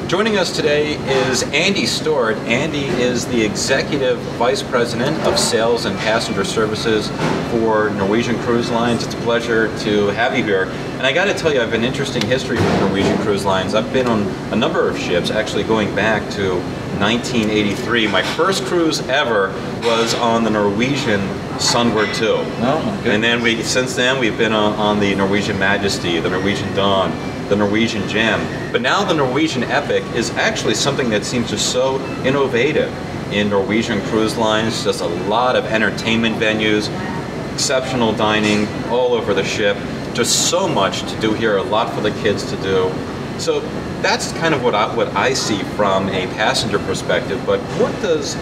Joining us today is Andy Stuart. Andy is the Executive Vice President of Sales and Passenger Services for Norwegian Cruise Lines. It's a pleasure to have you here. And I got to tell you, I have an interesting history with Norwegian Cruise Lines. I've been on a number of ships, actually going back to 1983. My first cruise ever was on the Norwegian Sunward 2. Oh my goodness. And then since then we've been on the Norwegian Majesty, the Norwegian Dawn, the Norwegian Gem. But now the Norwegian Epic is actually something that seems just so innovative in Norwegian Cruise Lines. Just a lot of entertainment venues, exceptional dining all over the ship. Just so much to do here, a lot for the kids to do. So that's kind of what I see from a passenger perspective. But what does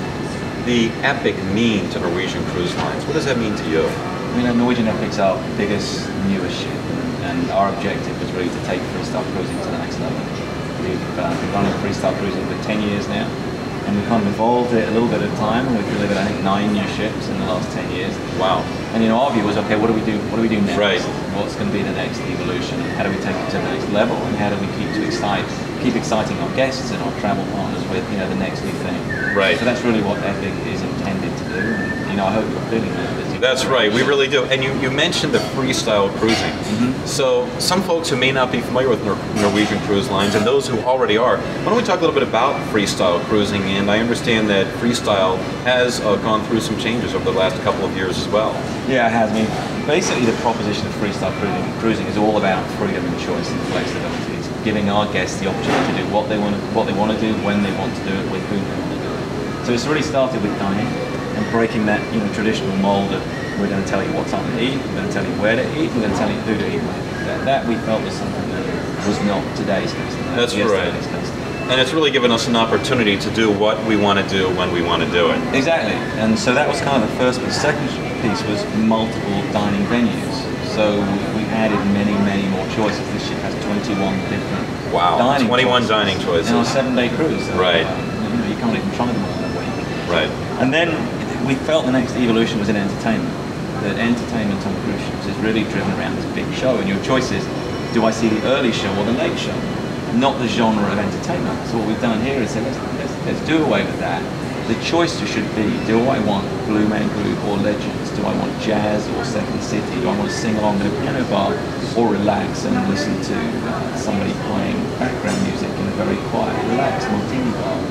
the Epic mean to Norwegian Cruise Lines? What does that mean to you? I mean, Norwegian Epic's our biggest, newest ship, and our objective was really to take freestyle cruising to the next level. We've been running freestyle cruising for 10 years now, and we kind of evolved it a little bit at a time, and we've delivered, I think, 9 new ships in the last 10 years. Wow. And our view was, okay, what do we do next? Right. What's going to be the next evolution? How do we take it to the next level? And how do we keep exciting our guests and our travel partners with, the next new thing? Right. So that's really what Epic is intended to do. And, I hope you're feeling that. That's right, we really do. And you mentioned the freestyle cruising. Mm-hmm. So some folks who may not be familiar with Norwegian Cruise Lines, and those who already are, why don't we talk a little bit about freestyle cruising? And I understand that freestyle has gone through some changes over the last couple of years as well. Yeah, it has. I mean, basically the proposition of freestyle cruising is all about freedom and choice and flexibility. It's giving our guests the opportunity to do what they want to do, when they want to do it, with whom they want to do it. So it's really started with dining and breaking that traditional mold of we're going to tell you what time to eat, we're going to tell you where to eat, we're going to tell you who to eat with. That we felt was something that was not today's customer. That's right. And it's really given us an opportunity to do what we want to do when we want to do it. Exactly. And so that was kind of the first, but the second piece was multiple dining venues. So we added many, many more choices. This ship has 21 different dining 21 dining choices. On a 7-day cruise. So, right. You can't even try them all in a week. Right. And then we felt the next evolution was in entertainment. That entertainment on cruise ships is really driven around this big show, and your choice is, do I see the early show or the late show? Not the genre of entertainment. So what we've done here is say, let's do away with that. The choice should be, do I want Blue Man Group or Legends? Do I want jazz or Second City? Do I want to sing along in a piano bar or relax and listen to somebody playing background music in a very quiet, relaxed martini bar?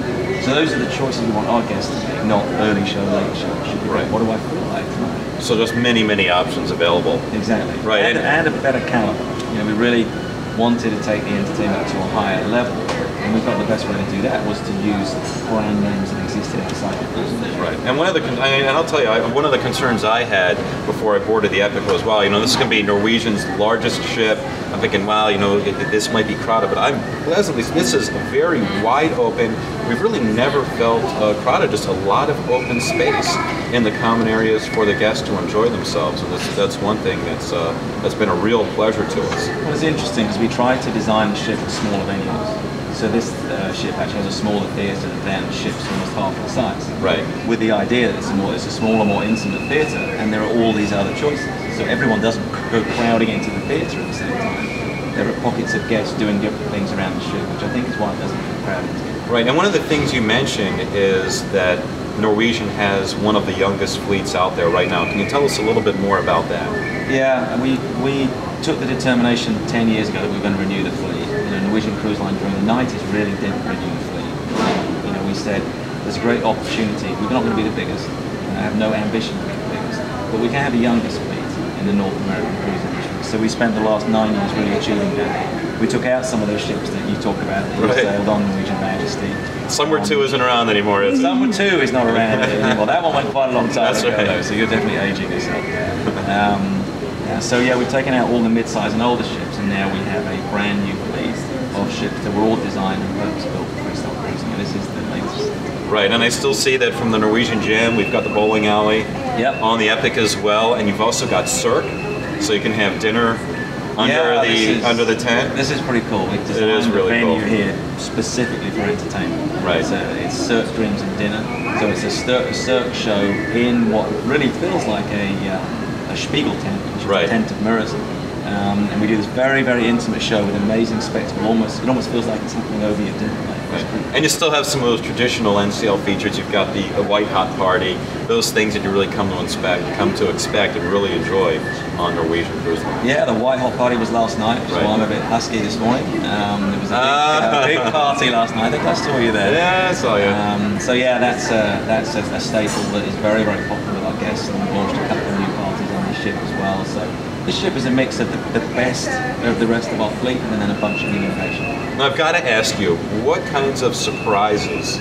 So those are the choices we want our guests to make, not early show, late show. It should be right. What do I feel like tonight? So just many, many options available. Exactly. Right. And a better caliber. We really wanted to take the entertainment to a higher level, and we felt the best way to do that was to use brand names that existed outside the business. Right. And I'll tell you, one of the concerns I had before I boarded the Epic was, wow, this is going to be Norwegian's largest ship. I'm thinking, wow, this might be crowded, but I'm pleasantly, this is a very wide open. We've really never felt crowded, just a lot of open space in the common areas for the guests to enjoy themselves. And that's one thing that's been a real pleasure to us. Well, it's interesting because we tried to design the ship for smaller venues. So this ship actually has a smaller theatre than ships almost half the size. Right. With the idea that it's a smaller, more intimate theatre, and there are all these other choices. So everyone doesn't go crowding into the theatre at the same time. There are pockets of guests doing different things around the ship, which I think is why it doesn't get crowded. Right. And one of the things you mentioned is that Norwegian has one of the youngest fleets out there right now. Can you tell us a little bit more about that? Yeah, we took the determination 10 years ago that we were going to renew the fleet. Norwegian Cruise Line during the 90s really didn't renew the fleet. We said there's a great opportunity. We're not going to be the biggest. I have no ambition to be the biggest, but we can have the youngest fleet in the North American cruise industry. So we spent the last 9 years really achieving that. We took out some of those ships that you talk about that you sailed on, Norwegian Majesty. Sunward 2 isn't around anymore, is it? Sunward 2 is not around anymore. That one went quite a long time ago, though, so you're definitely aging yourself. So yeah, we've taken out all the mid-size and older ships, and now we have a brand new fleet of ships that were all designed and purpose-built for freestyle cruising, and this is the latest. Right, and I still see that from the Norwegian Gem. We've got the bowling alley on the Epic as well, and you've also got Cirque, so you can have dinner under the tent. This is pretty cool. We've designed the venue here specifically for entertainment. Right. It's Cirque Dreams and Dinner. So it's a Cirque show in what really feels like a Spiegel tent, which is a tent of mirrors. And we do this very, very intimate show with amazing spectacle. It almost feels like it's happening over your dinner plate. Okay. And you still have some of those traditional NCL features. You've got the white hot party, those things that you really come to expect and really enjoy on Norwegian Cruise Line. Yeah, the white hot party was last night, so I'm a bit husky this morning. It was a big party last night. I think I saw you there. Yeah, I saw you. So yeah, that's a staple that is very, very popular with our guests, and we've launched a couple of new parties on this ship as well. So this ship is a mix of the best of the rest of our fleet and then a bunch of new innovation. Now I've got to ask you, what kinds of surprises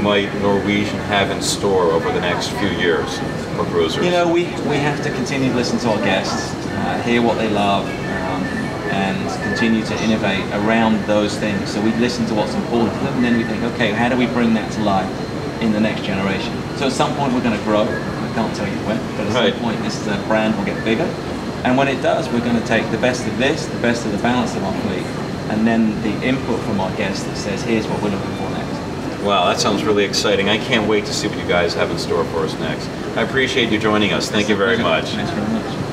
might Norwegian have in store over the next few years for cruisers? You know, we have to continue to listen to our guests, hear what they love, and continue to innovate around those things. So we listen to what's important to them, and then we think, okay, how do we bring that to life in the next generation? So at some point we're going to grow. I can't tell you when, but at some point this brand will get bigger. And when it does, we're going to take the best of this, the best of the balance of our fleet, and then the input from our guests that says, here's what we're looking for next. Wow, that sounds really exciting. I can't wait to see what you guys have in store for us next. I appreciate you joining us. Thank you very much. Thanks very much.